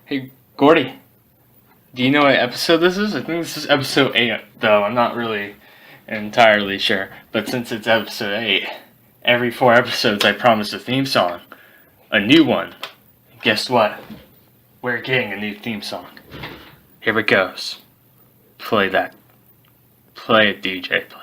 Hey, Gordy, do you know what episode this is? I think this is episode 8, though I'm not really entirely sure. But since it's episode 8, every 4 episodes I promise a theme song. A new one. Guess what? We're getting a new theme song. Here it goes. Play that. Play it, DJ, play it.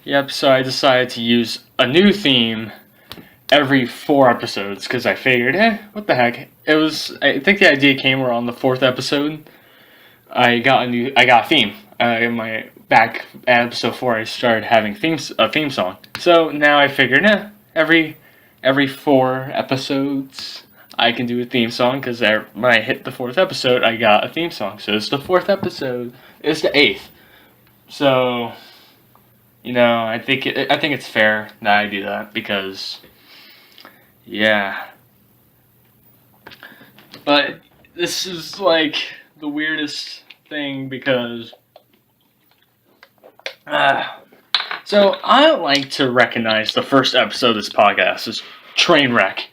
Yep, so I decided to use a new theme every 4 episodes because I figured, what the heck? I think the idea came around the 4th episode. I got a theme. Back at episode 4, I started having a theme song. So now I figured, every 4 episodes I can do a theme song because when I hit the 4th episode, I got a theme song. So it's the 4th episode. It's the 8th. So, I think it's fair that I do that because, yeah. But this is like the weirdest thing because, so I like to recognize the first episode of this podcast as train wreck.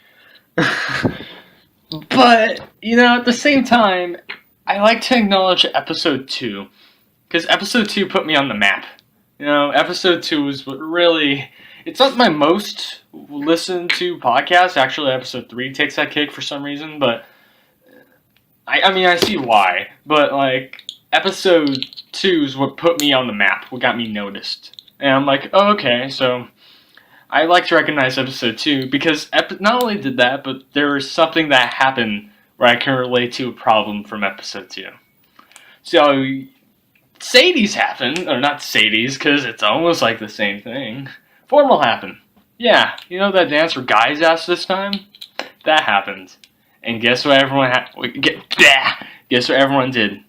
But, at the same time, I like to acknowledge episode 2 because episode 2 put me on the map. Episode 2 is what really... It's not my most listened to podcast. Actually, episode 3 takes that kick for some reason, but... I see why. But, episode 2 is what put me on the map, what got me noticed. And I'm like, oh, okay, so... I like to recognize episode 2, because not only did that, but there was something that happened where I can relate to a problem from episode 2. So... Sadie's happened, or not Sadie's, because it's almost like the same thing. Formal happened. Yeah, that dance where guys asked this time? That happened. And guess what everyone Guess what everyone did?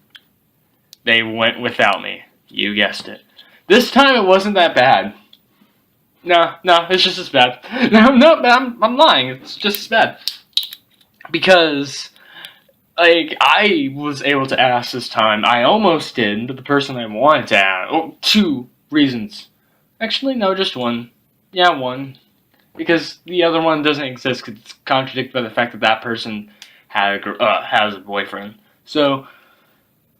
They went without me. You guessed it. This time it wasn't that bad. No, it's just as bad. No, I'm lying. It's just as bad. Because... I was able to ask this time. I almost did, but the person I wanted to ask... 2 reasons. Actually, no, just 1. Yeah, 1. Because the other one doesn't exist because it's contradicted by the fact that person has a boyfriend. So,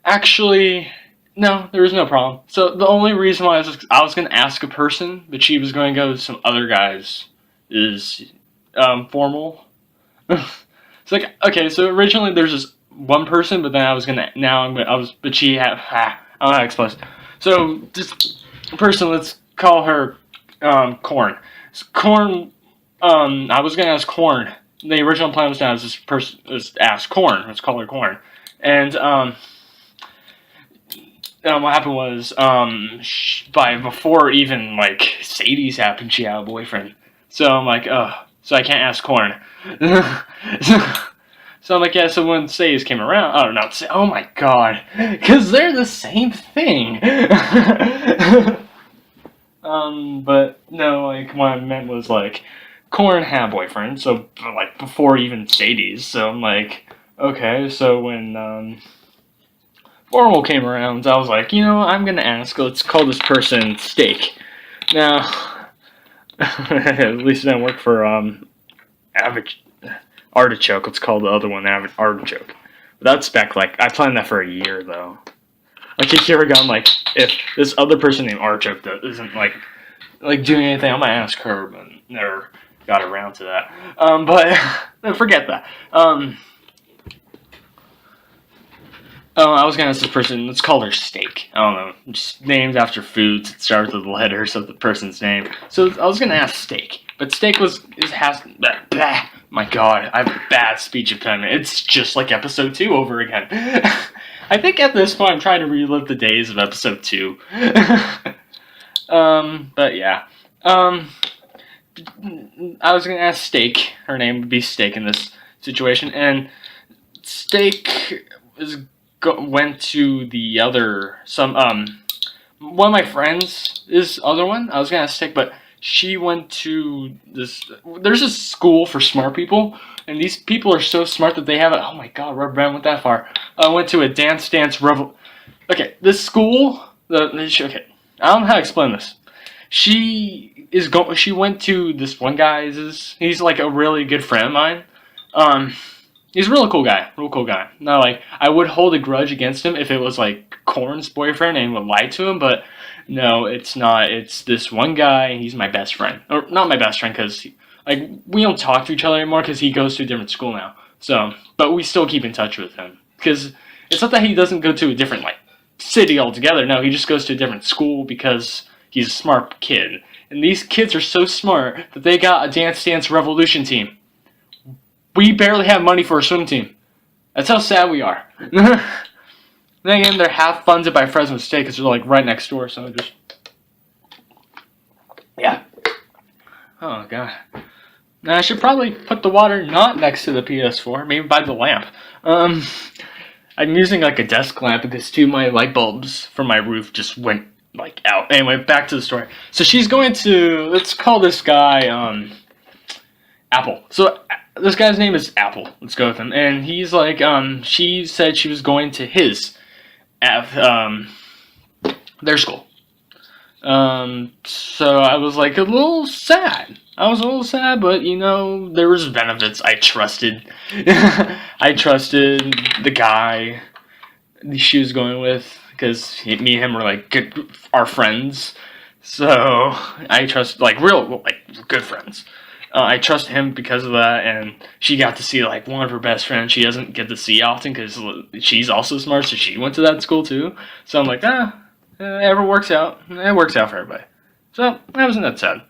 actually, no, there was no problem. So, the only reason why I was going to ask a person, but she was going to go with some other guys, is formal. It's like, okay, so originally there's just one person, but then I don't know how to explain. So, this person, let's call her, Corn. So Corn, I was gonna ask Corn. The original plan was to ask this person, ask Corn. Let's call her Corn. And, what happened was, before even, Sadie's happened, she had a boyfriend. So I'm like, so I can't ask Corn. So I'm like, yeah, so when Sadie's came around, oh my god, because they're the same thing. But no, what I meant was, Corn had a boyfriend, so, before even Sadie's, so I'm like, okay, so when formal came around, I was like, I'm gonna ask. Let's call this person Steak. Now, at least it didn't work for Artichoke. Let's call the other one Artichoke. Without spec, like I planned that for a year though. Like if you ever gone like if this other person named Artichoke that isn't like doing anything, I might ask her, but never got around to that. But forget that. Oh, I was gonna ask this person. Let's call her Steak. I don't know, just named after foods that start with the letters of the person's name. So I was gonna ask Steak, but Steak has. My God, I have bad speech impediment. It's just like episode 2 over again. I think at this point I'm trying to relive the days of episode 2. But yeah. I was gonna ask Steak. Her name would be Steak in this situation, and Steak went to the other one of my friends is other one. I was gonna ask Steak, but she went to this. There's a school for smart people, and these people are so smart that they have a. Oh my God, Rubber Band went that far. I went to a dance revel. Okay, this school. Okay, I don't know how to explain this. She went to this one guy's. He's like a really good friend of mine. He's a real cool guy. No, like I would hold a grudge against him if it was like Korn's boyfriend and he would lie to him, but no, it's not. It's this one guy. He's my best friend, or not my best friend, because like we don't talk to each other anymore because he goes to a different school now. So, but we still keep in touch with him because it's not that he doesn't go to a different like city altogether. No, he just goes to a different school because he's a smart kid, and these kids are so smart that they got a Dance Revolution team. We barely have money for a swim team. That's how sad we are. Then again, they're half funded by Fresno State because they're like right next door. So just yeah. Oh God. Now I should probably put the water not next to the PS4, maybe by the lamp. I'm using like a desk lamp because 2 of my light bulbs from my roof just went like out. Anyway, back to the story. So she's going to, let's call this guy Apple. So this guy's name is Apple. Let's go with him. And he's like, she said she was going to their school. So I was like a little sad. But there was benefits. I trusted the guy she was going with because me and him were like our friends. So I trust real good friends. I trust him because of that, and she got to see like one of her best friends she doesn't get to see often because she's also smart, so she went to that school too. So I'm like, it works out. It works out for everybody. So that wasn't that sad.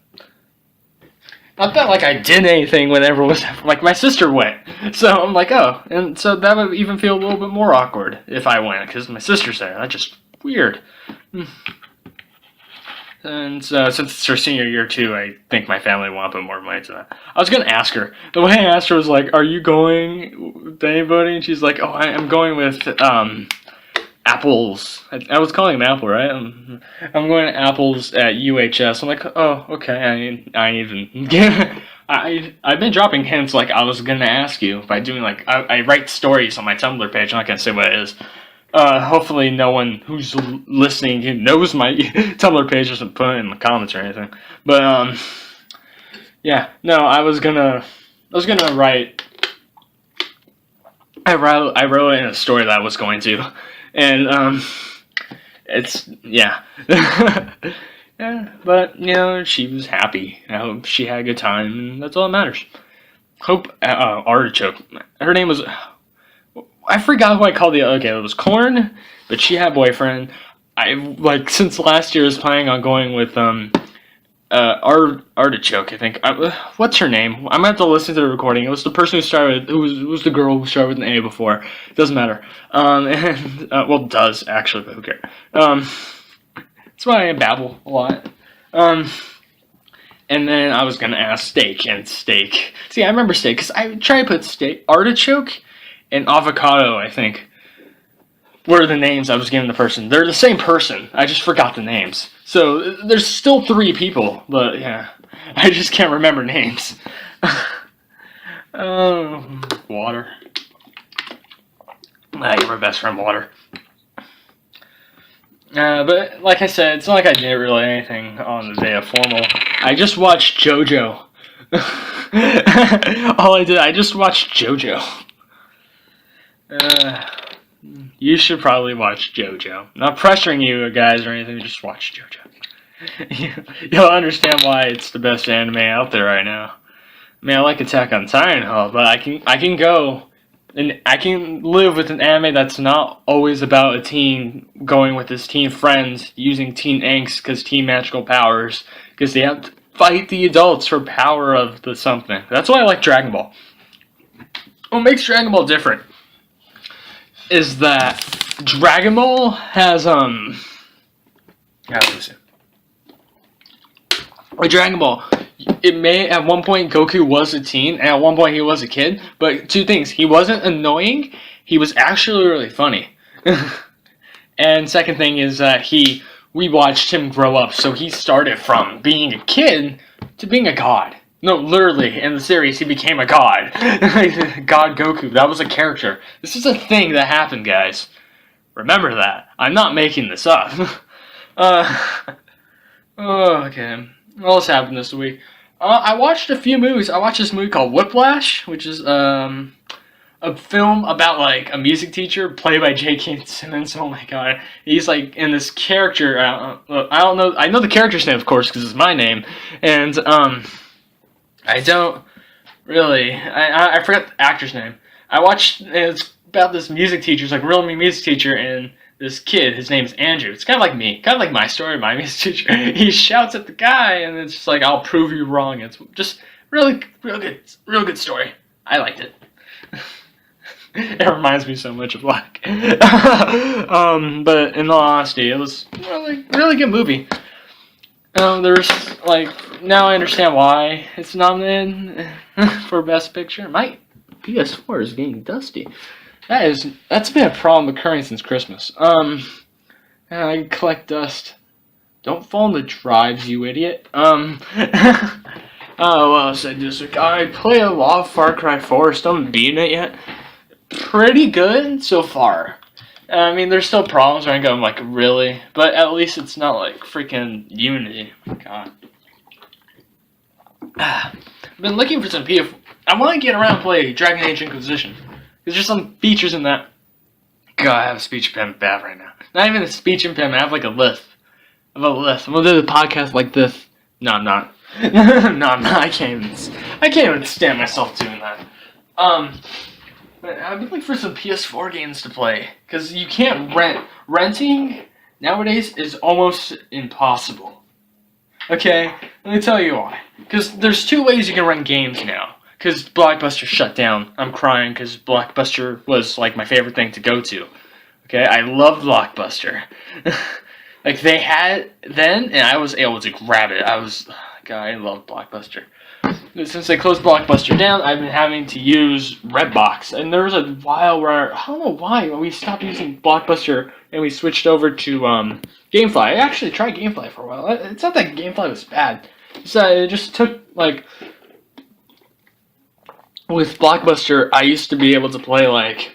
Not that like I did anything whenever was like my sister went. So I'm like, oh, and so that would even feel a little bit more awkward if I went because my sister's there. That's just weird. And since it's her senior year too, I think my family want to put more money to that. I was gonna ask her. The way I asked her was like, "Are you going with anybody?" And she's like, "Oh, I'm going with Apples." I was calling him Apple, right? I'm going to Apples at UHS. I'm like, "Oh, okay." I've been dropping hints like I was gonna ask you by doing like I write stories on my Tumblr page. I'm not gonna say what it is. Hopefully no one who's listening who knows my Tumblr page doesn't put it in the comments or anything. But, yeah, no, I was gonna write, I wrote it in a story that I was going to, and, it's, yeah. Yeah, but, she was happy. I hope she had a good time, and that's all that matters. Hope, Artichoke, her name was... I forgot who I called it was Korn, but she had a boyfriend. I since last year was planning on going with Artichoke, I think. What's her name? I'm gonna have to listen to the recording. It was the person who was the girl who started with an A before. It doesn't matter. It does actually, but who cares? That's why I babble a lot. And then I was gonna ask Steak. See, I remember Steak because I tried to put Steak, Artichoke, and Avocado, I think, were the names I was giving the person. They're the same person. I just forgot the names. So there's still 3 people, but yeah, I just can't remember names. Water. You're my best friend, Water. But like I said, it's not like I did really anything on the day of formal. I just watched JoJo. All I did, I just watched JoJo. You should probably watch JoJo. Not pressuring you guys or anything, just watch JoJo. You'll understand why it's the best anime out there right now. I mean, I like Attack on Titan, but I can go and I can live with an anime that's not always about a teen going with his teen friends using teen angst because teen magical powers because they have to fight the adults for power of the something. That's why I like Dragon Ball. What makes Dragon Ball different is that Dragon Ball has with Dragon Ball, it may at one point Goku was a teen and at one point he was a kid, but two things: he wasn't annoying, he was actually really funny. And second thing is that we watched him grow up, so he started from being a kid to being a god. No, literally, in the series, he became a god. God Goku, that was a character. This is a thing that happened, guys. Remember that. I'm not making this up. Okay. What else happened this week? I watched a few movies. I watched this movie called Whiplash, which is a film about like a music teacher played by J.K. Simmons. Oh my god, he's like in this character. I don't know. I know the character's name, of course, because it's my name, and I don't really. I forgot the actor's name. I watched. It's about this music teacher. It's like a real music teacher and this kid. His name's Andrew. It's kind of like me. Kind of like my story. My music teacher. He shouts at the guy, and it's just like, "I'll prove you wrong." It's just real good story. I liked it. It reminds me so much of Black. But in all honesty, it was really good movie. There's like, now I understand why it's nominated for Best Picture. My PS4 is getting dusty. That's been a problem occurring since Christmas. I collect dust. Don't fall in the drives, you idiot. Oh, what else I do? I play a lot of Far Cry 4. Still haven't beaten it yet. Pretty good so far. I mean, there's still problems where I go, like, really? But at least it's not like freaking Unity. Oh my god. I've been looking for some PS4. I want to get around and play Dragon Age Inquisition. There's just some features in that. God, I have a speech impediment bad right now. Not even a speech impediment, I have like a lisp. I have a lisp. I'm gonna do the podcast like this. No, I'm not. No, I'm not. I can't even stand myself doing that. But I've been looking for some PS4 games to play. Because you can't rent. Renting nowadays is almost impossible. Okay? Let me tell you why. Because there's two ways you can rent games now. Because Blockbuster shut down. I'm crying because Blockbuster was like my favorite thing to go to. Okay? I love Blockbuster. Like they had then, and I was able to grab it. God, I love Blockbuster. Since they closed Blockbuster down, I've been having to use Redbox. And there was a while where, I don't know why, we stopped using Blockbuster and we switched over to Gamefly. I actually tried Gamefly for a while. It's not that Gamefly was bad. It's that it just took, like, with Blockbuster, I used to be able to play, like,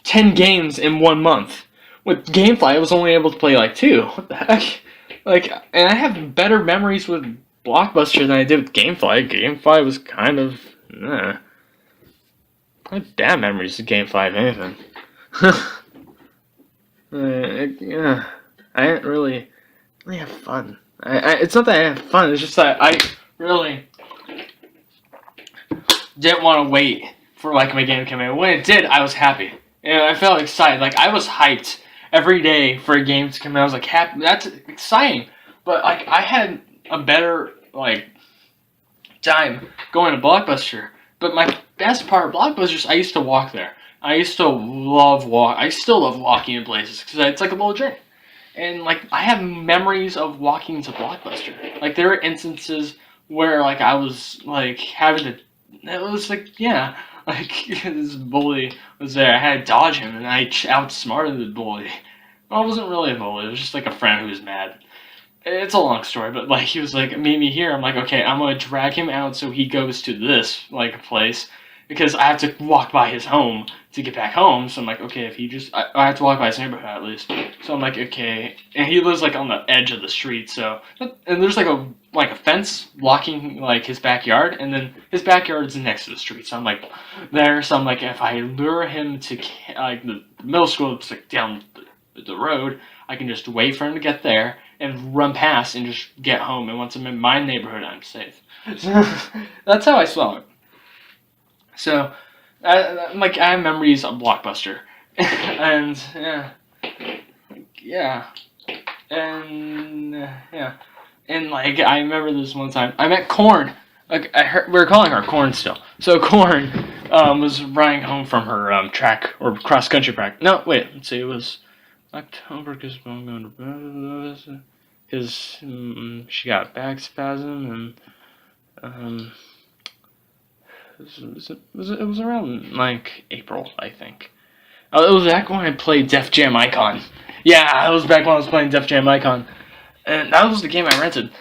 10 games in 1 month. With Gamefly, I was only able to play, like, 2. What the heck? Like, and I have better memories with Blockbuster than I did with Gamefly. Gamefly was kind of, I have bad memories of Gamefly, if anything. Yeah, I didn't really have fun. It's not that I had fun, it's just that I really didn't want to wait for, like, my game to come in. When it did, I was happy. And I felt excited. Like, I was hyped every day for a game to come in. I was like, happy. That's exciting. But, like, I had a better, like, time going to Blockbuster. But my best part of Blockbuster is I used to walk there. I still love walking in places because it's like a little journey. And, like, I have memories of walking to Blockbuster. Like, there are instances where, like, I was, like, having to, it was like, yeah, like, this bully was there. I had to dodge him, and I outsmarted the bully. Well, it wasn't really a bully. It was just, like, a friend who was mad. It's a long story, but, like, he was like, meet me here. I'm like, okay, I'm going to drag him out so he goes to this, like, place. because I have to walk by his home to get back home. So I'm like, okay, if he just, I have to walk by his neighborhood at least. So I'm like, okay, and he lives like on the edge of the street. So, and there's like a fence blocking like his backyard, and then his backyard is next to the street. So I'm like, there. So I'm like, if I lure him to like the middle school, it's like down the road, I can just wait for him to get there and run past and just get home. And once I'm in my neighborhood, I'm safe. That's how I saw it. So, I have memories of Blockbuster, and yeah, and like I remember this one time I met Corn. Like I heard, we were calling her Corn still. So Corn was riding home from her track or cross country practice. No, wait, let's see, it was October because I'm going to because she got back spasm and it was around like April, I think. It was back when I played Def Jam Icon. Yeah, it was back when I was playing Def Jam Icon, and that was the game I rented.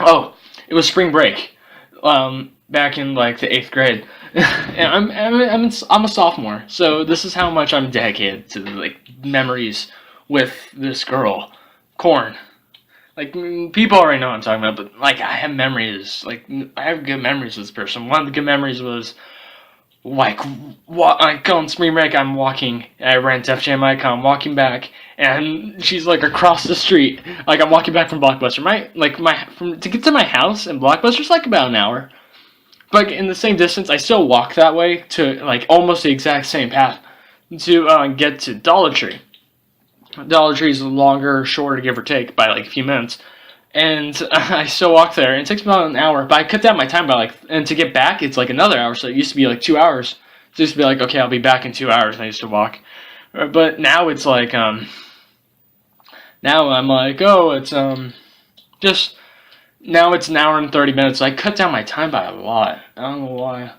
Oh, it was spring break, back in like the 8th grade, and I'm a sophomore, so this is how much I'm dedicated to like memories with this girl, Corn. Like, people already know what I'm talking about, but, like, I have memories. Like, I have good memories with this person. One of the good memories was, like, on spring break, I'm walking, I ran Def Jam Icon, walking back, and she's, like, across the street. Like, I'm walking back from Blockbuster. To get to my house in Blockbuster's, like, about an hour. But in the same distance, I still walk that way to, like, almost the exact same path to get to Dollar Tree. Dollar Tree is longer, shorter, give or take, by like a few minutes. And I still walk there, and it takes about an hour. But I cut down my time by and to get back, it's like another hour. So it used to be like 2 hours. So it used to be like, okay, I'll be back in 2 hours. And I used to walk. But now it's like, now I'm like, oh, it's just now it's an hour and 30 minutes. So I cut down my time by a lot. I don't know why,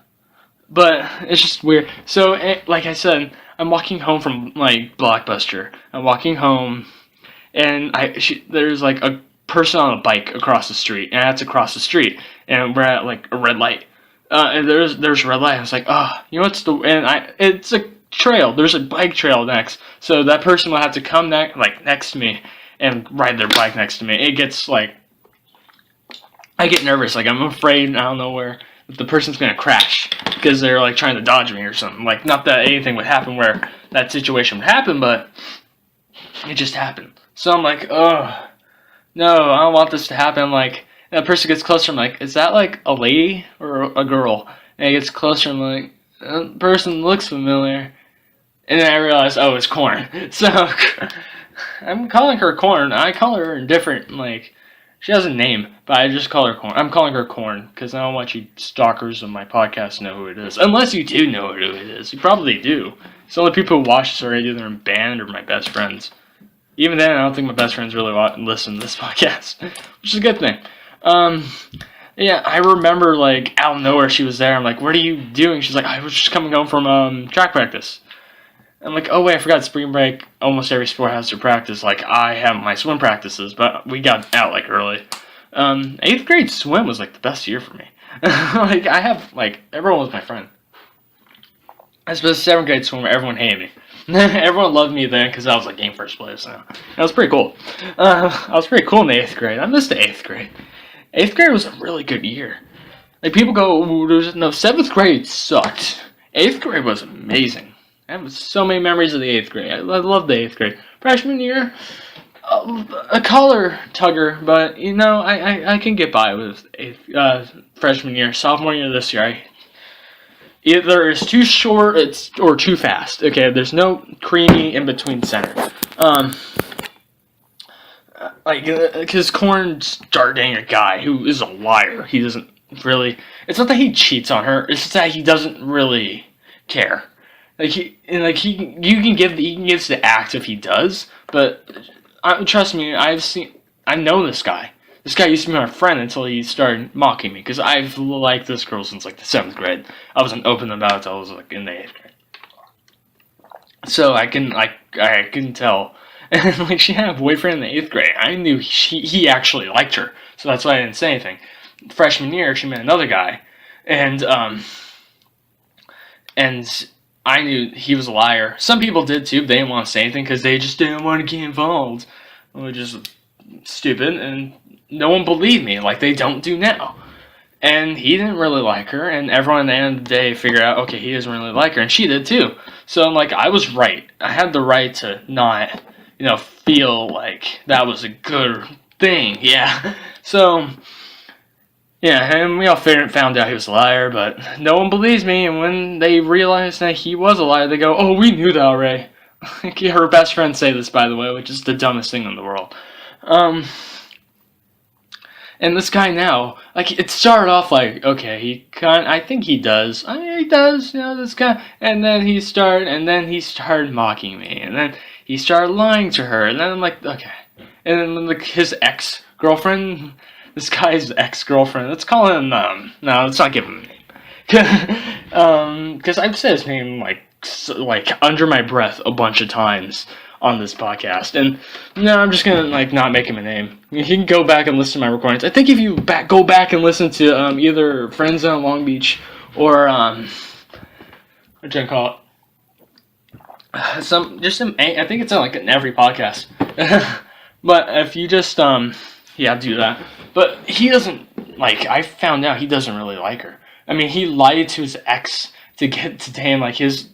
but it's just weird. So like I said, I'm walking home from like Blockbuster. I'm walking home, and there's like a person on a bike across the street, and that's across the street, and we're at like a red light. And there's a red light. I was like, oh, you know what's it's a trail. There's a bike trail next, so that person will have to come next to me and ride their bike next to me. It gets like, I get nervous. Like I'm afraid. I don't know where the person's gonna crash because they're like trying to dodge me or something. Like, not that anything would happen where that situation would happen, but it just happened. So I'm like, oh no, I don't want this to happen. Like, that person gets closer. I'm like, is that like a lady or a girl? And it gets closer. I'm like, that person looks familiar. And then I realize, oh, it's Corn. So I'm calling her Corn. I call her different, like, she has a name, but I just call her Corn. I'm calling her Corn because I don't want you stalkers of my podcast to know who it is. Unless you do know who it is. You probably do. It's the only people who watch this already. They're in band or my best friends. Even then, I don't think my best friends really listen to this podcast, which is a good thing. Yeah, I remember, like, out of nowhere she was there. I'm like, what are you doing? She's like, I was just coming home from track practice. I'm like, oh wait, I forgot spring break. Almost every sport has their practice. Like, I have my swim practices, but we got out like early. 8th grade swim was like the best year for me. Like, everyone was my friend. I suppose 7th grade swim, everyone hated me. Everyone loved me then because I was like game first place. So that was pretty cool. I was pretty cool in the 8th grade. I missed the 8th grade. 8th grade was a really good year. Like, people go, no, 7th grade sucked. 8th grade was amazing. I have so many memories of the 8th grade. I love the 8th grade. Freshman year, a collar tugger, but, you know, I can get by with freshman year. Sophomore year this year, either it's too short or too fast. Okay, there's no creamy in between center. Because Corn started dating a guy who is a liar. He doesn't really, it's not that he cheats on her, it's just that he doesn't really care. He can give the act if he does, but trust me, I know this guy. This guy used to be my friend until he started mocking me, because I've liked this girl since like the 7th grade. I wasn't open about it until I was like in the 8th grade. So I can tell. And like, she had a boyfriend in the 8th grade. I knew he actually liked her, so that's why I didn't say anything. freshman year, she met another guy, and I knew he was a liar. Some people did too, but they didn't want to say anything because they just didn't want to get involved. Which is stupid, and no one believed me like they don't do now. And he didn't really like her, and everyone at the end of the day figured out, okay, he doesn't really like her, and she did too. So I'm like, I was right. I had the right to not, feel like that was a good thing, yeah. So, yeah, and we all found out he was a liar, but no one believes me, and when they realized that he was a liar, they go, oh, we knew that already. Her best friend say this, by the way, which is the dumbest thing in the world. And this guy now, like, it started off like, okay, I think he does. He does, this guy. And then he started mocking me. And then he started lying to her. And then I'm like, okay. And then, like, his ex-girlfriend, this guy's ex-girlfriend, let's call him, no, let's not give him a name. Because I've said his name, like under my breath a bunch of times on this podcast, and no, I'm just gonna not make him a name. You can go back and listen to my recordings. I think if you go back and listen to either Friends on Long Beach or what do you call it? I think it's on in every podcast. But if you just do that. But he doesn't I found out he doesn't really like her. I mean, he lied to his ex to get to him, his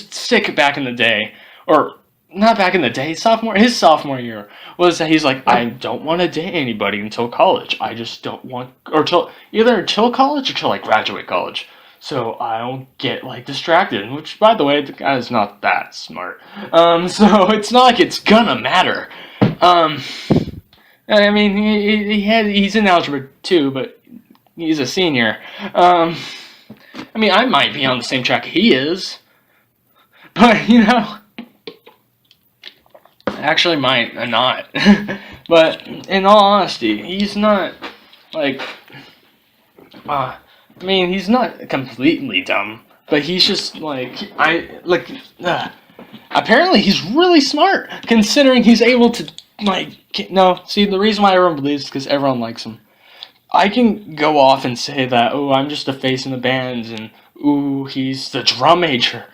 sick back in the day, or not back in the day, his sophomore year, was that he's like, I don't want to date anybody until college. I just don't want, or till college or till graduate college. So I don't get distracted, which, by the way, the guy is not that smart. So it's not like it's gonna matter. I mean, he's in algebra 2, but he's a senior. I mean, I might be on the same track he is, but actually might not. But in all honesty, he's not I mean, he's not completely dumb, but he's just apparently he's really smart, considering he's able to see, the reason why everyone believes is because everyone likes him. I can go off and say that, oh, I'm just a face in the band, and ooh, he's the drum major.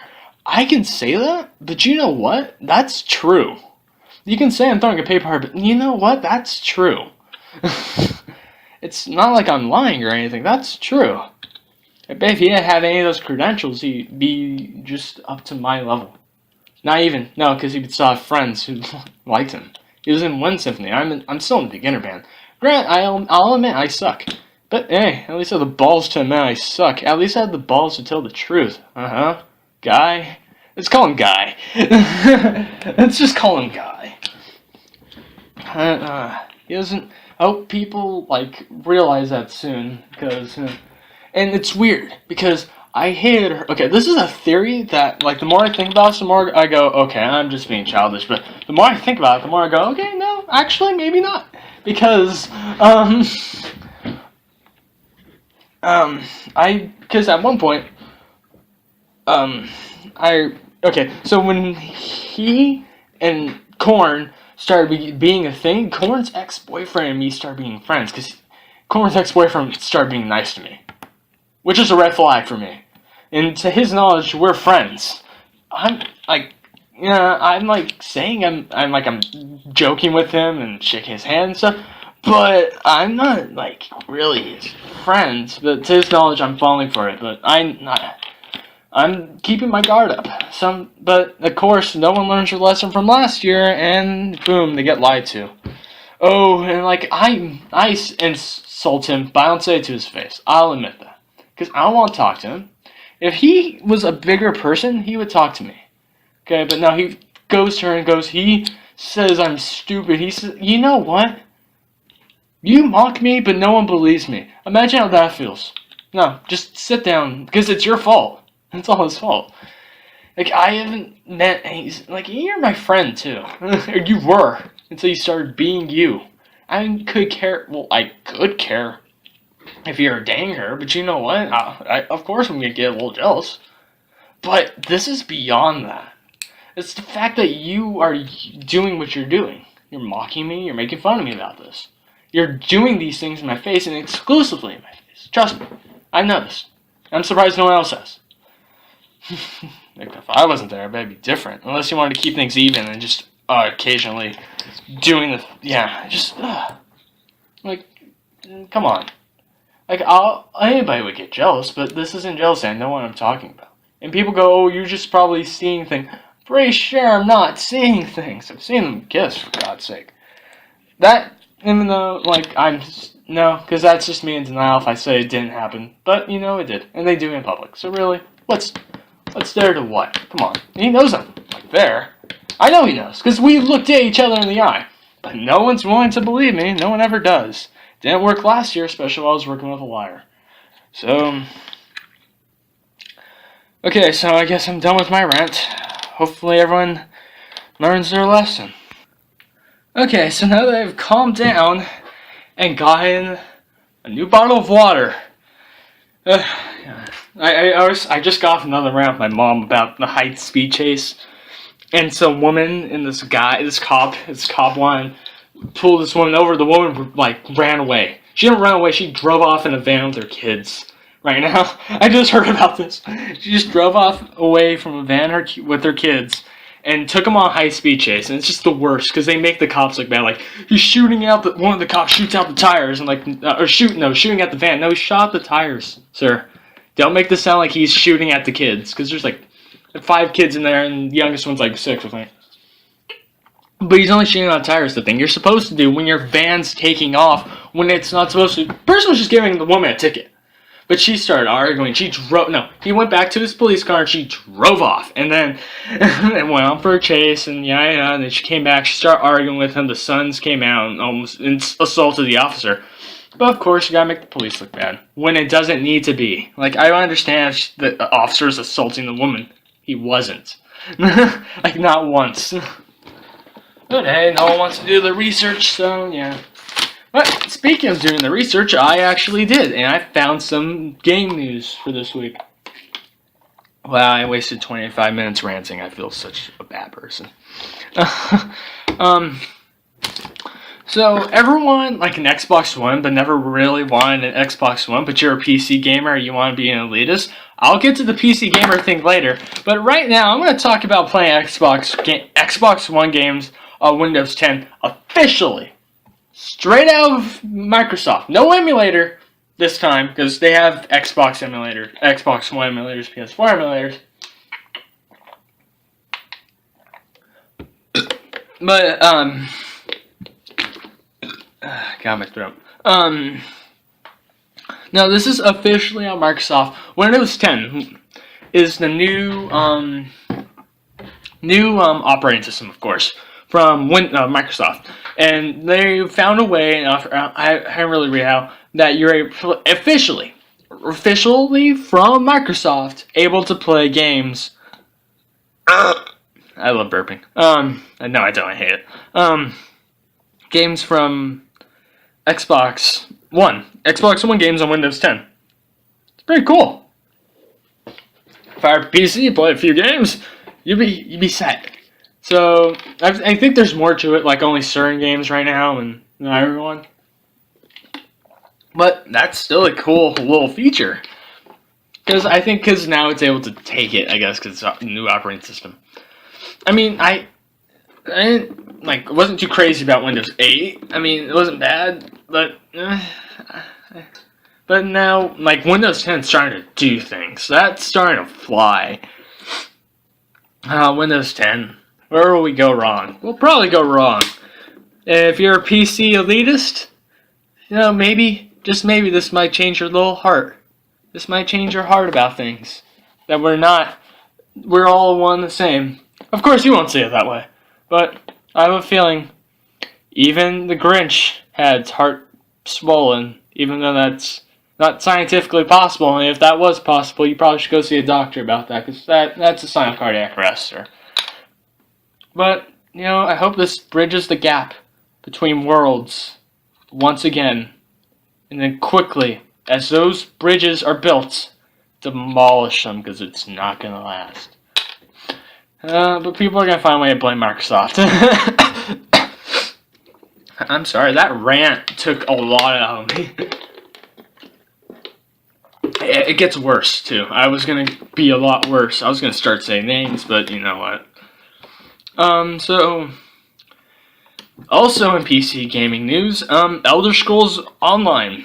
I can say that, but you know what? That's true. You can say I'm throwing a paper hard, but you know what? That's true. It's not like I'm lying or anything. That's true. I bet if he didn't have any of those credentials, he'd be just up to my level. Not even. No, because he would still have friends who liked him. He was in one symphony. I'm still in the beginner band. Grant, I'll admit I suck. But hey, at least I have the balls to admit I suck. At least I have the balls to tell the truth. Guy. Let's call him Guy. Let's just call him Guy. He doesn't. I hope people realize that soon, because and it's weird because I hated her. Okay, this is a theory that the more I think about it, the more I go, okay, I'm just being childish. But the more I think about it, the more I go, okay, no, actually, maybe not, because because at one point so when he and Korn started being a thing, Korn's ex-boyfriend and me started being friends, because Korn's ex-boyfriend started being nice to me, which is a red flag for me. And to his knowledge, we're friends. I'm saying I'm joking with him and shaking his hand and stuff, but I'm not really his friend. But to his knowledge, I'm falling for it. But I'm keeping my guard up. But of course, no one learns their lesson from last year, and boom, they get lied to. Oh, and I insult him, but I don't say it to his face. I'll admit that, because I don't want to talk to him. If he was a bigger person, he would talk to me. Okay, but now he goes to her and he says I'm stupid. He says, you know what? You mock me, but no one believes me. Imagine how that feels. No, just sit down, because it's your fault. It's all his fault. I haven't met any, you're my friend too. Or you were, until you started being you. I could care if you're dating her, but you know what? Of course I'm going to get a little jealous. But this is beyond that. It's the fact that you are doing what you're doing. You're mocking me, you're making fun of me about this. You're doing these things in my face and exclusively in my face. Trust me. I know this. I'm surprised no one else has. If I wasn't there, it'd be different. Unless you wanted to keep things even and just occasionally doing the... Yeah, just... like, come on. Like, anybody would get jealous, but this isn't jealousy. I know what I'm talking about. And people go, oh, you're just probably seeing things. Pretty sure I'm not seeing things. I've seen them kiss, for God's sake. That, even though, like, no, because that's just me in denial if I say it didn't happen. But, you know, it did. And they do it in public. So really, what's there to what? Come on. And he knows I'm, like, there. I know he knows, because we looked at each other in the eye. But no one's willing to believe me. No one ever does. Didn't work last year, especially while I was working with a liar. So, okay, so I guess I'm done with my rant. Hopefully everyone learns their lesson. Okay, so now that I've calmed down and gotten a new bottle of water, I just got off another rant with my mom about the high-speed chase, and some woman and this cop one pulled this woman over. The woman, like, ran away. She didn't run away, she drove off in a van with her kids. Right now, I just heard about this. She just drove off away from a van with her kids and took them on a high-speed chase. And it's just the worst because they make the cops look bad. Like, he's shooting out one of the cops shoots out the tires and shooting at the van. No, he shot the tires, sir. Don't make this sound like he's shooting at the kids, because there's like 5 kids in there and the youngest one's like 6, I think. But he's only shooting on tires. The thing you're supposed to do when your van's taking off, when it's not supposed to. The person was just giving the woman a ticket. But she started arguing. He went back to his police car and she drove off. And then and went on for a chase and and then she came back. She started arguing with him. The sons came out and almost assaulted the officer. But of course, you gotta make the police look bad when it doesn't need to be. Like, I understand that the officer's assaulting the woman. He wasn't. Like, not once. But hey, no one wants to do the research, so yeah. But speaking of doing the research, I actually did, and I found some game news for this week. Wow, I wasted 25 minutes ranting. I feel such a bad person. So everyone like an Xbox One, but never really wanted an Xbox One, but you're a PC gamer, you want to be an elitist. I'll get to the PC gamer thing later, but right now I'm going to talk about playing Xbox One games on Windows 10 officially. Straight out of Microsoft. No emulator this time, because they have Xbox emulator, Xbox One emulators, PS4 emulators. But, got my throat. No, this is officially on Microsoft. Windows 10 is the new operating system, of course, from Microsoft. And they found a way, and I haven't really read how, that you're officially from Microsoft able to play games. I love burping. No, I don't. I hate it. Games from Xbox One games on Windows 10. It's pretty cool. If I were a PC, play a few games, you'd be set. So I think there's more to it, like only certain games right now, and not everyone. But that's still a cool little feature, because now it's able to take it, I guess, because it's a new operating system. I mean, I wasn't too crazy about Windows 8. I mean, it wasn't bad, but now, like, Windows 10 is starting to do things. That's starting to fly. Windows 10. Where will we go wrong? We'll probably go wrong. If you're a PC elitist, maybe, just maybe, this might change your little heart. This might change your heart about things. That we're all one the same. Of course, you won't see it that way. But I have a feeling even the Grinch had his heart swollen, even though that's not scientifically possible. And if that was possible, you probably should go see a doctor about that, because that's a sign of cardiac arrest, sir. But, I hope this bridges the gap between worlds once again. And then quickly, as those bridges are built, demolish them, because it's not going to last. But people are going to find a way to blame Microsoft. I'm sorry, that rant took a lot out of me. It gets worse, too. I was gonna be a lot worse. I was gonna start saying names, but you know what. So... Also in PC gaming news, Elder Scrolls Online.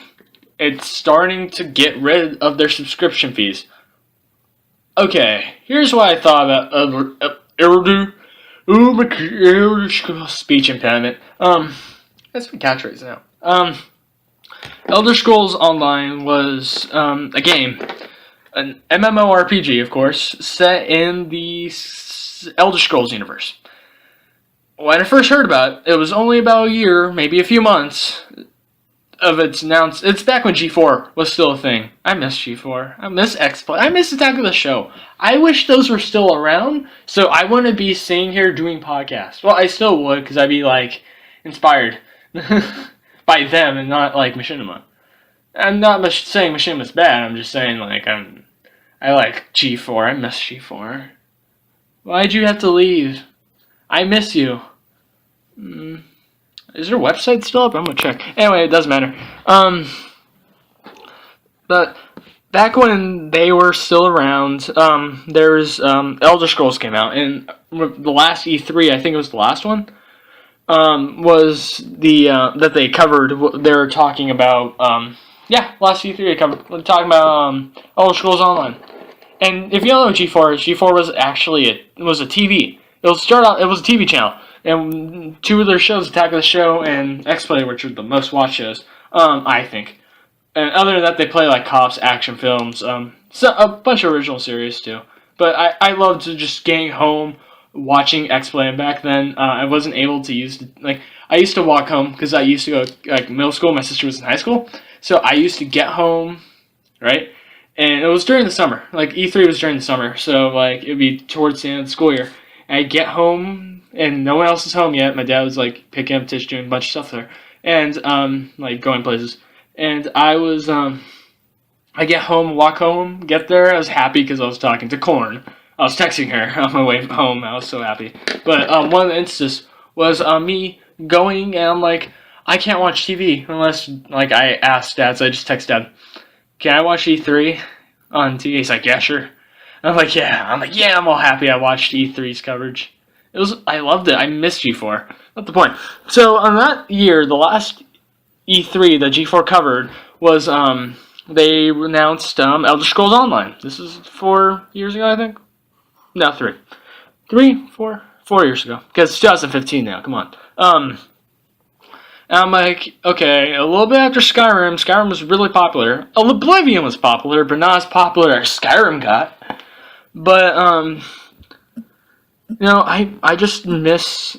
It's starting to get rid of their subscription fees. Okay, here's what I thought about Elder Scrolls speech impairment. That's my catchphrase now. Elder Scrolls Online was a game, an MMORPG, of course, set in the Elder Scrolls universe. When I first heard about it, it was only about a year, maybe a few months, of its announced. It's back when G4 was still a thing. I miss G4. I miss X-Play. I miss Attack of the Show. I wish those were still around, so I wouldn't be sitting here doing podcasts. Well, I still would, because I'd be, like, inspired by them and not, like, Machinima. I'm not saying Machinima's bad. I'm just saying, like, I like G4. I miss G4. Why'd you have to leave? I miss you. Is their website still up? I'm gonna check. Anyway, it doesn't matter. But back when they were still around, there's Elder Scrolls came out, and the last E3, I think it was the last one, was the that they covered. They were talking about last E3 they covered. They're talking about Elder Scrolls Online. And if you don't know what G4 is, G4 was actually it was a TV. It was a TV channel, and two of their shows, Attack of the Show and X-Play, which are the most watched shows, I think. And other than that, they play like cops, action films, so a bunch of original series too. But I loved just getting home, watching X-Play, and back then I wasn't able to use I used to walk home because I used to go middle school. My sister was in high school, so I used to get home, right? And it was during the summer. Like E3 was during the summer, so it'd be towards the end of the school year. I get home, and no one else is home yet. My dad was, picking up Tish, doing a bunch of stuff there. And, going places. And I was, I get home, walk home, get there. I was happy because I was talking to Korn. I was texting her on my way home. I was so happy. But, one of the instances was, me going, and I'm like, I can't watch TV unless, I asked Dad, so I just text Dad, can I watch E3 on TV? He's like, yeah, sure. I'm like, yeah, I'm all happy I watched E3's coverage. I loved it. I missed G4. Not the point. So, on that year, the last E3 that G4 covered was, they announced, Elder Scrolls Online. This is 4 years ago, I think? No, 3. 4 years ago. Because it's 2015 now, come on. And I'm like, okay, a little bit after Skyrim. Skyrim was really popular. Oblivion was popular, but not as popular as Skyrim got. But, I just miss,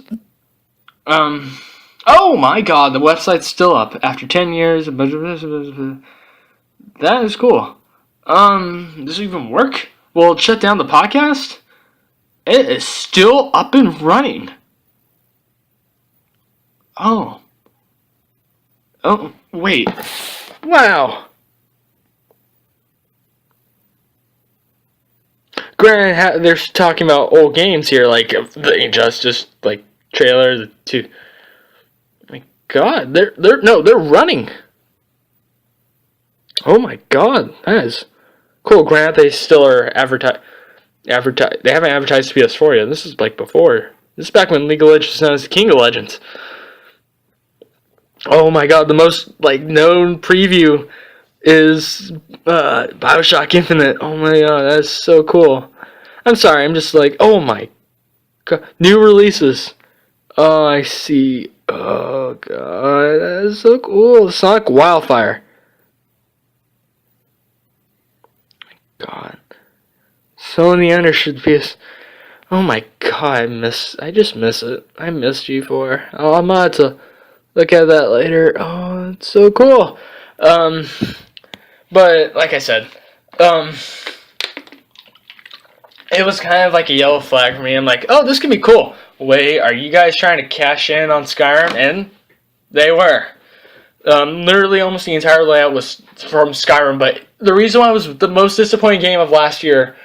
oh my god, the website's still up after 10 years. That is cool. Does it even work? Will it shut down the podcast? It is still up and running. Oh, wait. Wow. Granted, they're talking about old games here, like the Injustice, trailer, the 2. My God, they're running. Oh my God, that is cool. Granted, they still are They haven't advertised PS4 yet. This is before. This is back when League of Legends was known as the King of Legends. Oh my God, the most known preview is BioShock Infinite. Oh my God, that's so cool. I'm sorry, I'm just oh my God. New releases. Oh, I see. Oh God, that is so cool. Sonic Wildfire. My God. Sony understood PS. Oh my God, I just miss it. I miss G4. Oh, I'm gonna have to look at that later. Oh, it's so cool. But, like I said, it was kind of like a yellow flag for me. I'm like, oh, this could be cool. Wait, are you guys trying to cash in on Skyrim? And they were. Literally almost the entire layout was from Skyrim, but the reason why it was the most disappointing game of last year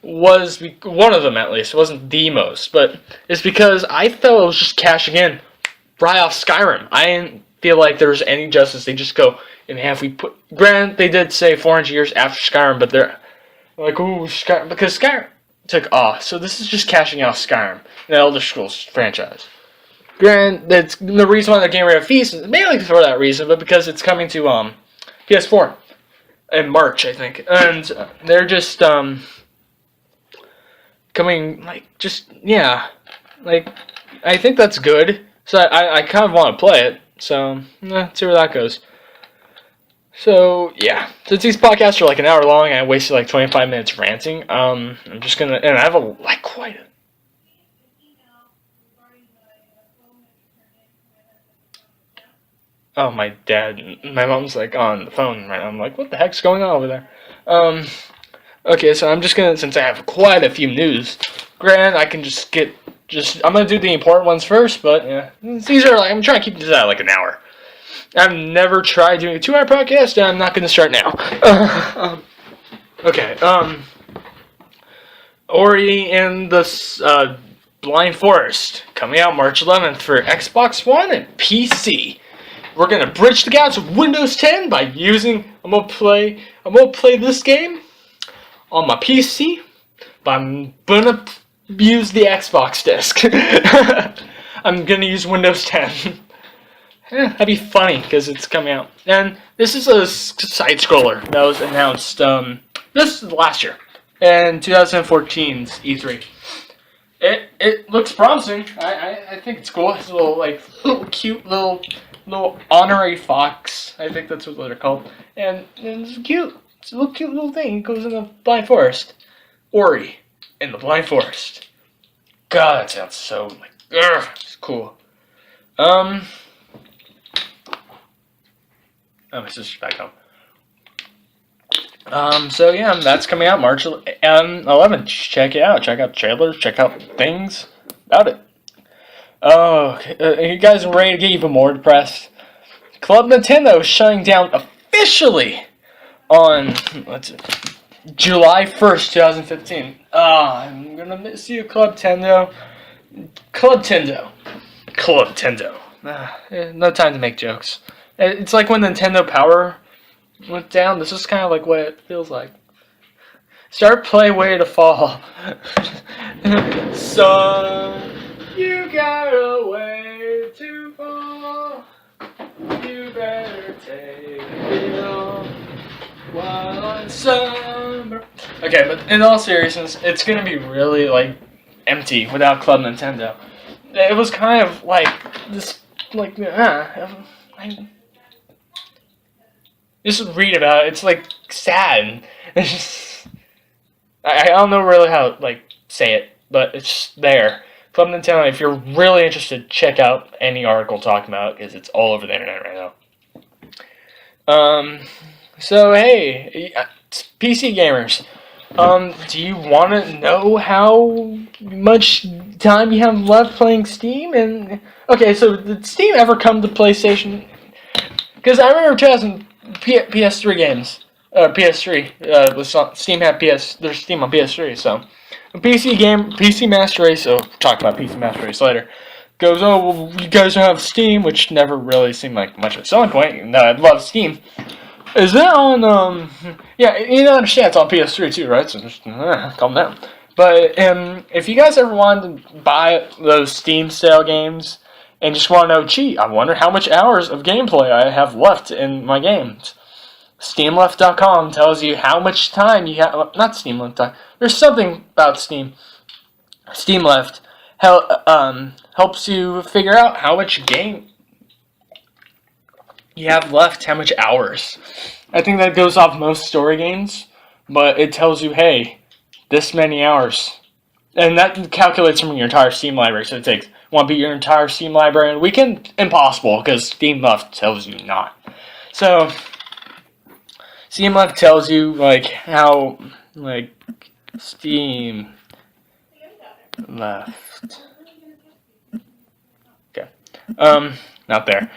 was, one of them at least, it wasn't the most, but it's because I felt it was just cashing in right off Skyrim. I didn't feel like there was any justice. They just go, and have we put... Granted, they did say 400 years after Skyrim, but they're like, ooh, Skyrim... Because Skyrim took off, so this is just cashing out Skyrim, the Elder Scrolls franchise. Granted, that's the reason why they're getting rid of Feast is mainly for that reason, but because it's coming to PS4 in March, I think. And they're just coming, like, just, yeah. Like, I think that's good. So I kind of want to play it. So, see where that goes. So, yeah. Since these podcasts are like an hour long, I wasted like 25 minutes ranting. I'm just gonna, and I have quite a... Oh, my mom's like on the phone right now. I'm like, what the heck's going on over there? Okay, so I'm just gonna, since I have quite a few news, granted, I can I'm gonna do the important ones first, but yeah, these are like, I'm trying to keep this at like an hour. I've never tried doing a 2-hour podcast, and I'm not gonna start now. Okay, Ori and the Blind Forest coming out March 11th for Xbox One and PC. We're gonna bridge the gap with Windows 10 by using. I'm gonna play this game on my PC, but I'm gonna use the Xbox disc. I'm gonna use Windows 10. That'd be funny because it's coming out. And this is a side scroller that was announced. This is last year, in 2014's E3. It looks promising. I think it's cool. It's a little cute little honorary fox. I think that's what they're called. And it's cute. It's a little cute little thing. It goes in the Blind Forest. Ori in the Blind Forest. God, that sounds so like it's cool. Oh, my sister's back home. So yeah, that's coming out March 11th. Check it out. Check out trailers. Check out things about it. Oh, you guys are ready to get even more depressed? Club Nintendo is shutting down officially on July 1st, 2015. I'm gonna miss you, Club Tendo. Club Tendo. No time to make jokes. It's like when Nintendo Power went down. This is kind of like what it feels like. Start play Way to Fall. Son, you got a way to fall. You better take it on one summer. Okay, but in all seriousness, it's gonna be really like empty without Club Nintendo. It was kind of like this, like just read about it. It's like sad. It's just, I don't know really how to like say it, but it's just there. Club Nintendo. If you're really interested, check out any article talking about it because it's all over the internet right now. So hey, PC gamers. Do you want to know how much time you have left playing Steam? And okay, so did Steam ever come to PlayStation? Because I remember PS3 games. PS3 Steam had there's Steam on PS3. So a PC Master Race. So we'll talk about PC Master Race later. Goes, oh, well, you guys don't have Steam, which never really seemed like much of a selling point. No, I love Steam. Is that on, yeah, you understand it's on PS3 too, right? So just, calm down. But, if you guys ever wanted to buy those Steam sale games and just want to know, gee, I wonder how much hours of gameplay I have left in my games. SteamLeft.com tells you how much time you have, not SteamLeft.com, there's something about Steam. SteamLeft helps you figure out how much game you have left, how much hours. I think that goes off most story games, but it tells you, hey, this many hours. And that calculates from your entire Steam library. So it takes, want to beat your entire Steam library in a weekend? Impossible, because Steam Left tells you not. So, Steam Left tells you, like, how, like, Steam Left. Okay. Not there.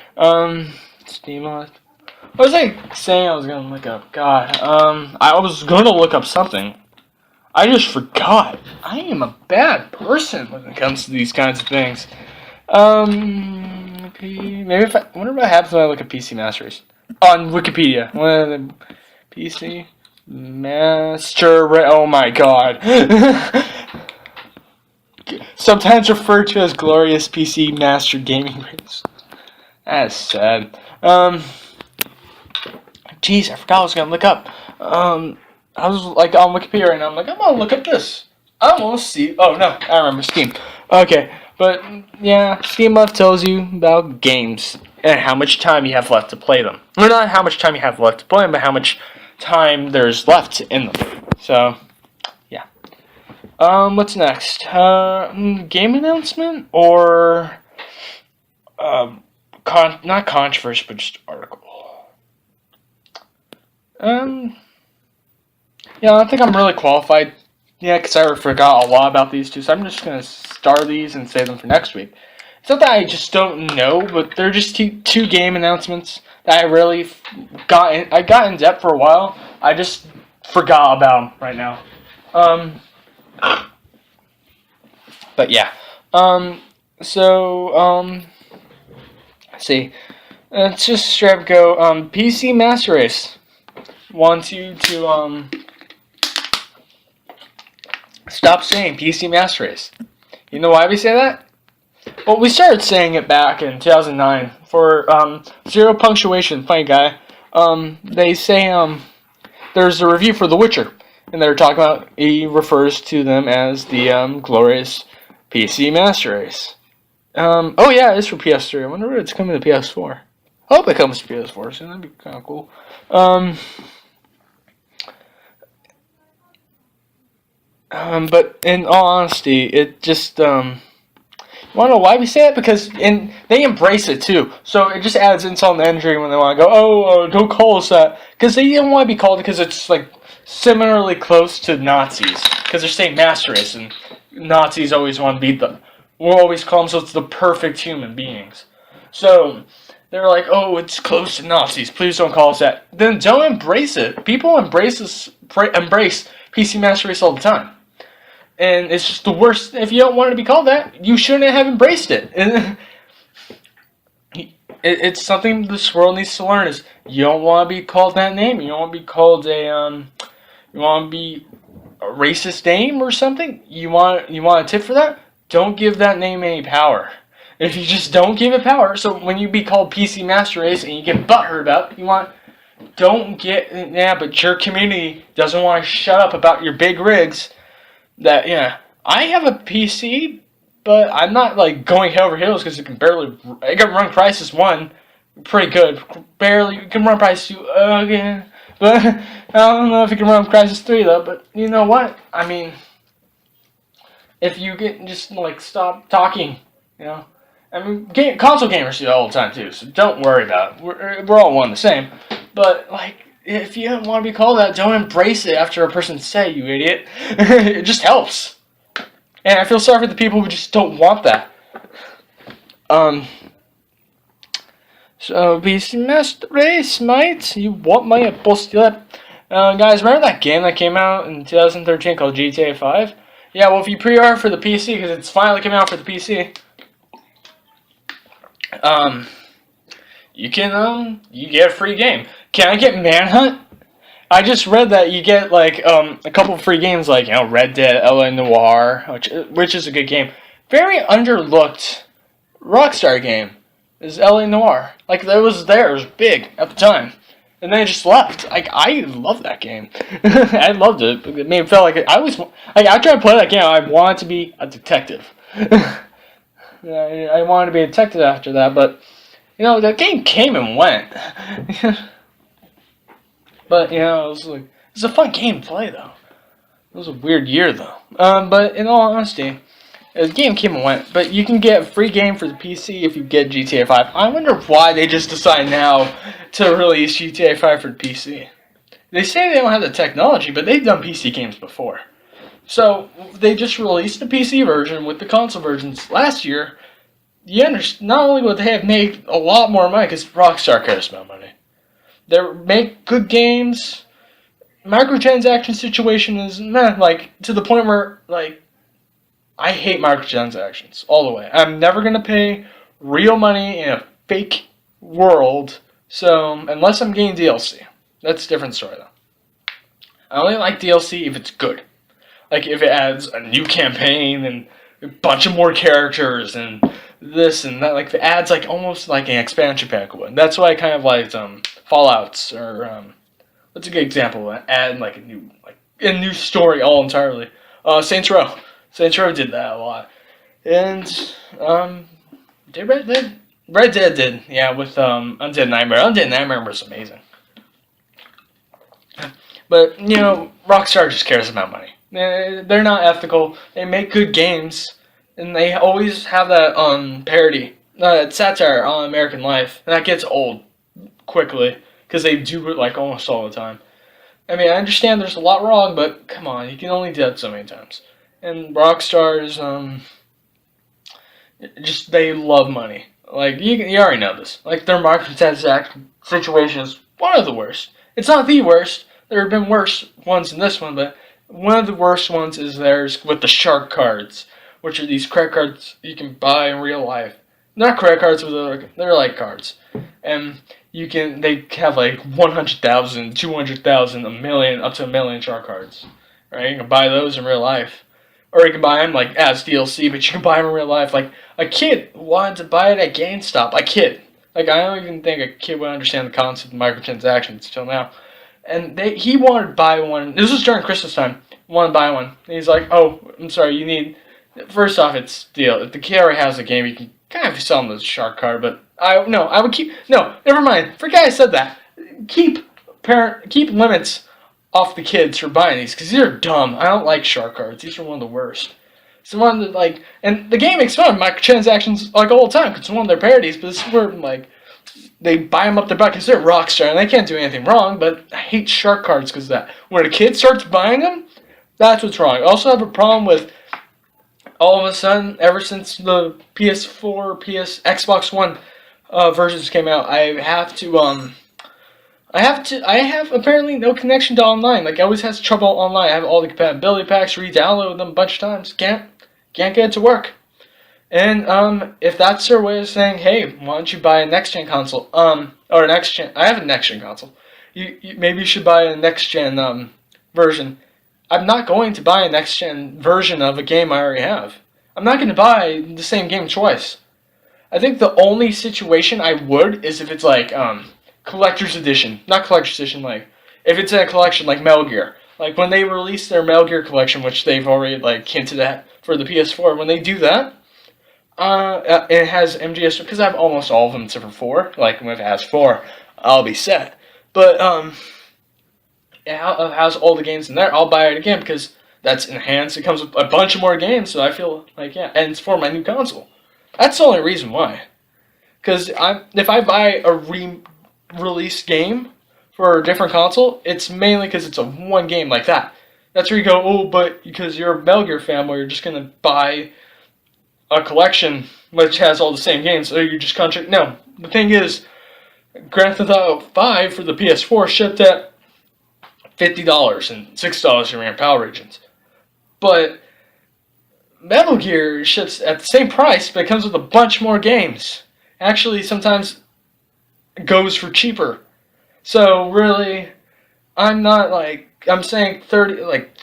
Steam Left. What was I saying I was gonna look up? God, I was gonna look up something. I just forgot. I am a bad person when it comes to these kinds of things. Maybe I wonder what happens when I look at PC Master Race on Wikipedia. PC Master Race. Oh my god. Sometimes referred to as Glorious PC Master Gaming Race. That's sad. Jeez, I forgot I was gonna look up. I was like on Wikipedia right now. I'm like, I'm gonna look up this. I want to see. Oh no, I remember Steam. Okay, but yeah, Steam Left tells you about games and how much time you have left to play them. Or not how much time you have left to play them, but how much time there's left in them. So, yeah. What's next? Game announcement or not controversy, but just article. Yeah, I think I'm really qualified. Yeah, because I forgot a lot about these two, so I'm just going to star these and save them for next week. It's not that I just don't know, but they're just two game announcements that I really I got in depth for a while. I just forgot about them right now. But yeah. Let's see. Let's just straight up go, PC Master Race. Want you to, stop saying PC Master Race. You know why we say that? Well, we started saying it back in 2009 for Zero Punctuation, funny guy. They say there's a review for The Witcher, and they're talking about, he refers to them as the glorious PC Master Race. Oh yeah, it's for PS3. I wonder if it's coming to PS4. I hope it comes to PS4 soon. That'd be kind of cool. But in all honesty, it just, you want to know why we say it? Because they embrace it too. So it just adds insult to injury when they want to go, oh, don't call us that. Because they don't want to be called because it's like similarly close to Nazis. Because they're saying master race, and Nazis always want to be we'll always call themselves the perfect human beings. So they're like, oh, it's close to Nazis. Please don't call us that. Then don't embrace it. People embrace PC Master Race all the time. And it's just the worst. If you don't want it to be called that, you shouldn't have embraced it. It's something this world needs to learn. Is you don't want to be called that name. You don't want to be called you want to be a racist name or something. You want a tip for that? Don't give that name any power. If you just don't give it power, so when you be called PC Master Race and you get butthurt about it, but your community doesn't want to shut up about your big rigs. I have a PC, but I'm not like going head over heels because I can run Crysis 1 pretty good. Barely, you can run Crysis 2 again. But I don't know if you can run Crysis 3 though, but you know what? I mean, if you just like stop talking, I mean, console gamers do that all the time too, so don't worry about it. We're all one the same. But like, if you don't want to be called that, don't embrace it after a person say, you idiot. It just helps. And I feel sorry for the people who just don't want that. So, PC Master Race, mate. You want my postulate? Guys, remember that game that came out in 2013 called GTA 5? Yeah, well, if you pre-order for the PC, because it's finally coming out for the PC, you get a free game. Can I get Manhunt? I just read that you get like a couple of free games like Red Dead, LA Noire, which is a good game. Very underlooked Rockstar game is LA Noire. Like it was big at the time, and then it just left. Like I love that game. I loved it. It made me feel like after I played that game, I wanted to be a detective. I wanted to be a detective after that, but the game came and went. But it was a fun game to play though. It was a weird year though. But in all honesty, the game came and went. But you can get a free game for the PC if you get GTA 5. I wonder why they just decide now to release GTA 5 for the PC. They say they don't have the technology, but they've done PC games before. So they just released the PC version with the console versions last year. You understand? Not only would they have made a lot more money, because Rockstar cares about money. They make good games. Microtransaction situation is to the point where I hate microtransactions all the way. I'm never gonna pay real money in a fake world. So unless I'm getting DLC, that's a different story though. I only like DLC if it's good. Like if it adds a new campaign and a bunch of more characters and this and that. Like if it adds like almost like an expansion pack would. That's why I kind of liked Fallout's or what's a good example of adding like a new story all entirely. Saints Row. Saints Row did that a lot. And did Red Dead? Red Dead did, yeah, with Undead Nightmare. Undead Nightmare was amazing. But, you know, Rockstar just cares about money. They're not ethical. They make good games. And they always have that parody, satire on American life. And that gets old quickly. Because they do it like almost all the time. I mean, I understand there's a lot wrong, but come on, you can only do that so many times. And Rockstar's, just, they love money. Like, you already know this. Like, their microtransaction situation is one of the worst. It's not the worst. There have been worse ones than this one, but one of the worst ones is theirs with the shark cards, which are these credit cards you can buy in real life. Not credit cards, but they're like cards. And they have like 100,000, 200,000, a million, up to a million shark cards. Right? You can buy those in real life. Or you can buy them like as DLC, but you can buy them in real life. Like a kid wanted to buy it at GameStop. A kid. Like I don't even think a kid would understand the concept of microtransactions till now. And he wanted to buy one. This was during Christmas time. He wanted to buy one. And he's like, oh, I'm sorry, you need... First off, it's deal. If the kid already has the game, you can kind of sell him the shark card, but I would keep... No, never mind. Forget I said that. Keep limits off the kids for buying these, because these are dumb. I don't like shark cards. These are one of the worst. It's the one that, like... And the game makes fun of microtransactions, like, all the time, because it's one of their parodies, but this is where, like... They buy them up their butt because they're Rockstar, and they can't do anything wrong, but I hate shark cards because of that. When a kid starts buying them, that's what's wrong. I also have a problem with, all of a sudden, ever since the PS4, Xbox One versions came out, I have apparently no connection to online. Like, I always has trouble online. I have all the compatibility packs, re-download them a bunch of times. Can't get it to work. And if that's their way of saying, hey, why don't you buy a next-gen console? Or a next-gen... I have a next-gen console. Maybe you should buy a next-gen version. I'm not going to buy a next-gen version of a game I already have. I'm not going to buy the same game twice. I think the only situation I would is if it's like collector's edition. Not collector's edition, like... If it's in a collection like Metal Gear. Like when they release their Metal Gear collection, which they've already like hinted at for the PS4, when they do that... it has MGS, because I have almost all of them except for 4. Like, if it has 4, I'll be set. But, it has all the games in there. I'll buy it again, because that's enhanced. It comes with a bunch of more games, so I feel like, yeah. And it's for my new console. That's the only reason why. Because if I buy a re-released game for a different console, it's mainly because it's a one game like that. That's where you go, oh, but because you're a Metal Gear fan, you're just going to buy... a collection which has all the same games, so you just contract. No, the thing is, Grand Theft Auto 5 for the PS4 shipped at $50 and $6 in random power regions. But Metal Gear ships at the same price, but it comes with a bunch more games. Actually, sometimes it goes for cheaper. So really, I'm saying $40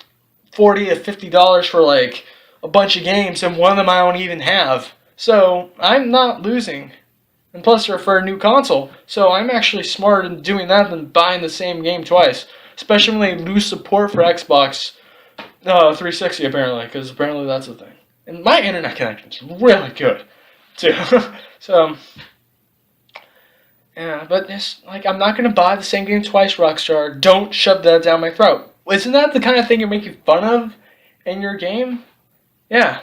to $50 for like a bunch of games, and one of them I don't even have. So, I'm not losing. And plus, they're for a new console. So, I'm actually smarter in doing that than buying the same game twice. Especially when they lose support for Xbox 360, apparently. Because apparently that's the thing. And my internet connection's really good, too. So, yeah, but it's like, I'm not going to buy the same game twice, Rockstar. Don't shove that down my throat. Isn't that the kind of thing you're making fun of in your game? Yeah.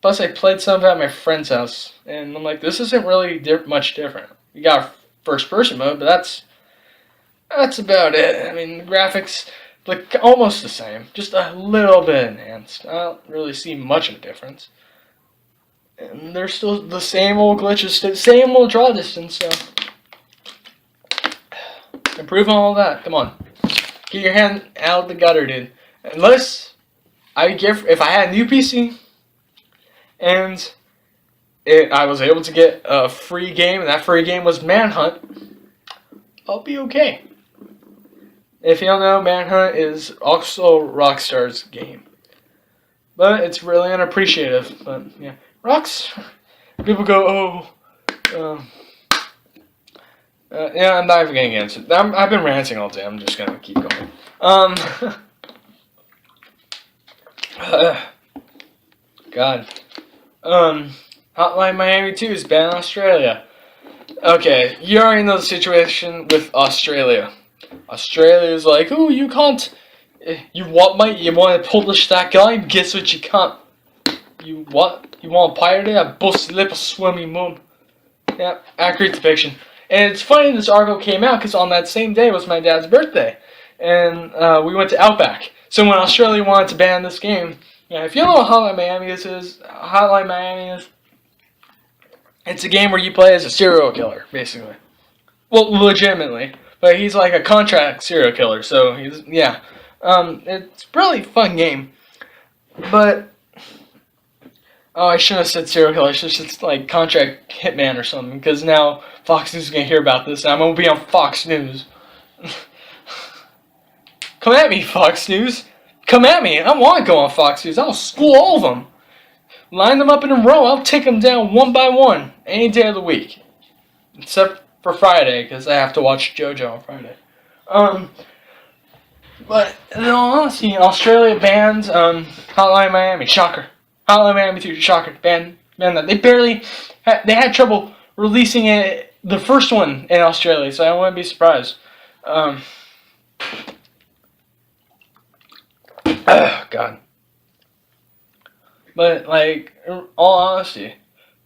Plus, I played some of it at my friend's house, and I'm like, this isn't really much different. You got a first-person mode, but that's about it. I mean, the graphics look almost the same, just a little bit enhanced. I don't really see much of a difference. And there's still the same old glitches, the same old draw distance, so... Improve on all that, come on. Get your hand out of the gutter, dude. Unless... if I had a new PC, and I was able to get a free game, and that free game was Manhunt, I'll be okay. If you don't know, Manhunt is also Rockstar's game. But it's really unappreciative. But yeah, people go, yeah, I'm not even getting into it. I've been ranting all day. I'm just gonna keep going. God. Hotline Miami 2 is banned in Australia. Okay, you already know the situation with Australia. Australia is like, oh, you can't. You want to publish that guy? Guess what? You can't. You what? You want to pirate it? I bust lip a swimmy mum. Yeah, accurate depiction. And it's funny this article came out because on that same day was my dad's birthday, and we went to Outback. So when Australia wanted to ban this game, yeah, if you don't know what Hotline Miami is, it's a game where you play as a serial killer, basically. Well, legitimately. But he's like a contract serial killer, so he's, yeah. It's a really fun game. But, oh, I shouldn't have said serial killer. I should have said, like, contract hitman or something. Because now Fox News is going to hear about this, and I'm going to be on Fox News. Come at me, Fox News. Come at me. I want to go on Fox News. I'll school all of them. Line them up in a row. I'll take them down one by one. Any day of the week. Except for Friday, because I have to watch JoJo on Friday. But in all honesty, Australia banned Hotline Miami. Shocker. Hotline Miami 2. Shocker. Banned that. They had trouble releasing it, the first one in Australia, so I wouldn't be surprised. God. But, like, in all honesty,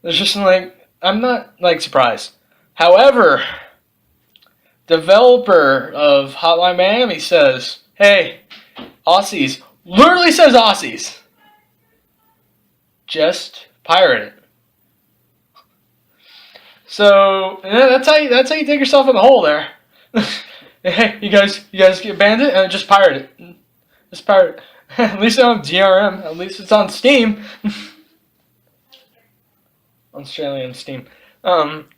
there's just, like, I'm not, like, surprised. However, developer of Hotline Miami says, hey, Aussies, literally says Aussies, just pirate it. So, yeah, that's how you dig yourself in the hole there. Hey, you guys get banned it and just pirate it. Just pirate it. At least I don't have DRM. At least it's on Steam. Australian Steam.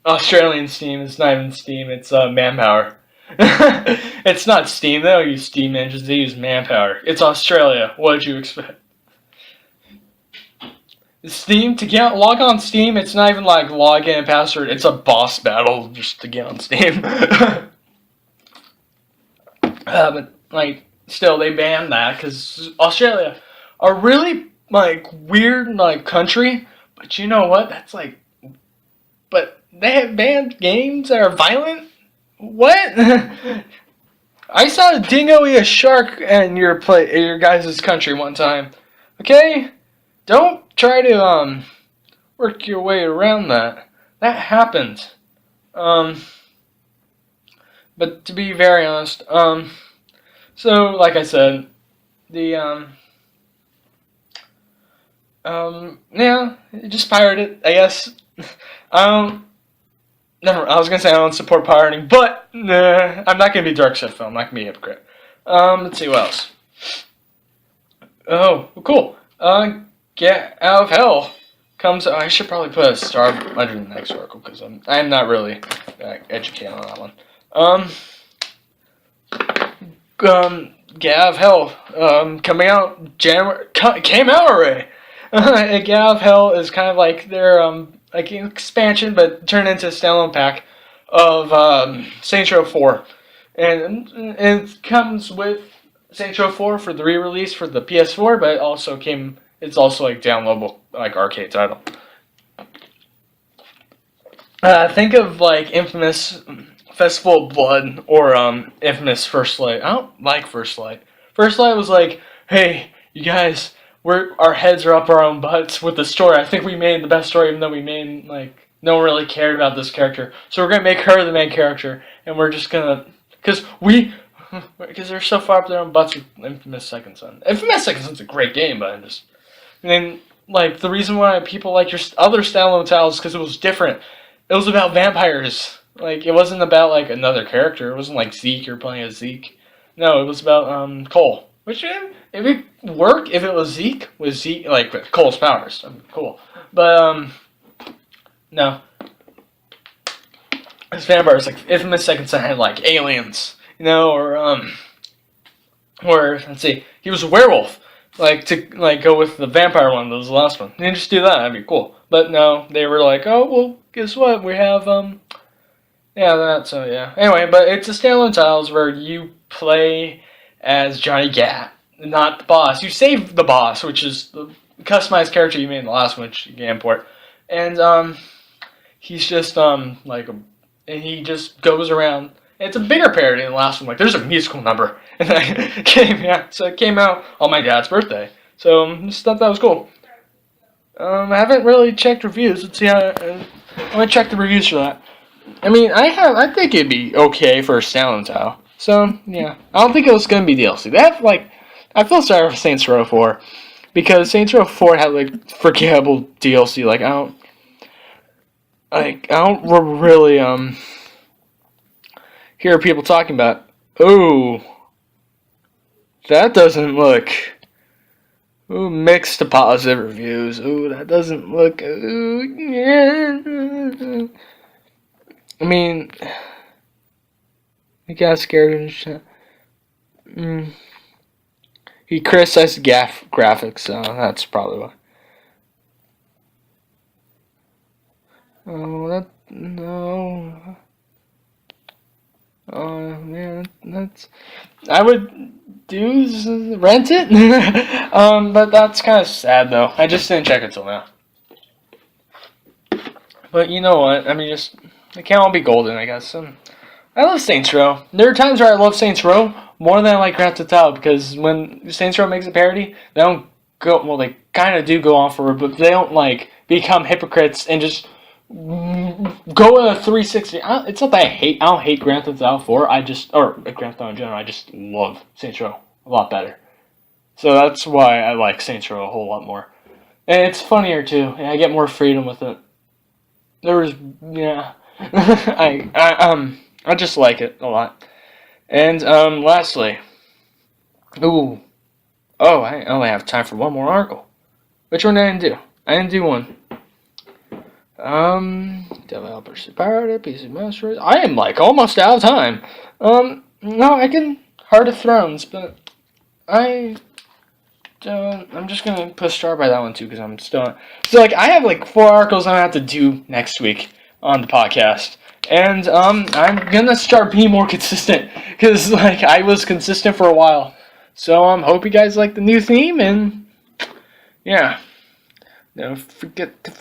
Australian Steam. It's not even Steam. It's Manpower. It's not Steam. They don't use Steam engines. They use Manpower. It's Australia. What did you expect? Steam, to log on Steam, it's not even like login and password. It's a boss battle just to get on Steam. But like, still, they banned that because Australia, a really like weird like country. But you know what? That's like, but they have banned games that are violent. What? I saw a dingo eat a shark in your guys' country one time. Okay, don't try to work your way around that. That happened. But to be very honest, so like I said, the yeah, just pirate it, I guess. I was gonna say I don't support pirating, but I'm not gonna be dark side film. I'm not gonna be a hypocrite. Let's see what else. Oh, cool. Get Out of Hell comes. I should probably put a star under the next article because I'm not really educated on that one. Get Out of Hell coming out January. Came out already. Get Out of Hell is kind of like their like an expansion, but turned into a standalone pack of Saints Row 4, and it comes with Saints Row 4 for the re-release for the PS4, but it's also like downloadable like arcade title. Think of like Infamous Festival of Blood or Infamous First Light. I don't like First Light. First Light was like, hey, you guys, our heads are up our own butts with the story. I think we made the best story, even though we made like no one really cared about this character. So we're gonna make her the main character, and we're just gonna because they're so far up their own butts with Infamous Second Son. Infamous Second Son's a great game, but like the reason why people like your other standalone titles is because it was different. It was about vampires. Like, it wasn't about, like, another character. It wasn't like Zeke, you're playing as Zeke. No, it was about, Cole. Which, it would work if it was Zeke, like, with Cole's powers. Cool. But, No. This vampire is like Infamous Second Son had like aliens, or let's see, he was a werewolf. Like to go with the vampire one, that was the last one. You just do that, that'd be cool. But no, they were like, oh well, guess what? We have Anyway, but it's a standalone tiles where you play as Johnny Gat, not the boss. You save the boss, which is the customized character you made in the last one, which you can import. And he's just and he just goes around. It's a bigger parody than the last one. Like there's a musical number, and it came out on my dad's birthday. So I just thought that was cool. I haven't really checked reviews. Let's see how. I'm gonna check the reviews for that. I mean, I think it'd be okay for a standalone tile. So yeah, I don't think it was gonna be DLC. I feel sorry for Saints Row 4 because Saints Row 4 had like forgettable DLC. Like I don't really hear people talking about. Oh, that doesn't look. Ooh, mixed to positive reviews. Ooh, that doesn't look. Ooh, yeah. I mean, he got scared and shit. He criticized the graphics, so that's probably why. Oh, no. Oh, man, that's... I would rent it? But that's kind of sad, though. I just didn't check it till now. But you know what? I mean, it can't all be golden, I guess. I love Saints Row. There are times where I love Saints Row more than I like Grand Theft Auto, because when Saints Row makes a parody, they don't go, well, they kind of do go on for it, but they don't, become hypocrites and just go in a 360. It's not that I don't hate Grand Theft Auto 4, or Grand Theft Auto in general, I just love Saints Row a lot better. So that's why I like Saints Row a whole lot more. And it's funnier, too, and I get more freedom with it. I just like it a lot. And, lastly, I only have time for one more article. Which one did I didn't do? I didn't do one. Developers separate, PC Master. I am, almost out of time. No, I can Heart of Thrones, but I'm just gonna put a star by that one, too, because I'm still... So, I have, 4 articles I'm gonna have to do next week on the podcast. And, I'm gonna start being more consistent, because, I was consistent for a while. So, hope you guys like the new theme, and, yeah. Don't forget to,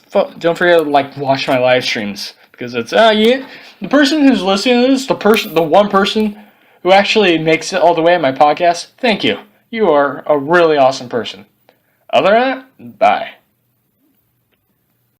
watch my live streams, because it's, the person who's listening to this, the one person who actually makes it all the way in my podcast, thank you. You are a really awesome person. Other than that, bye.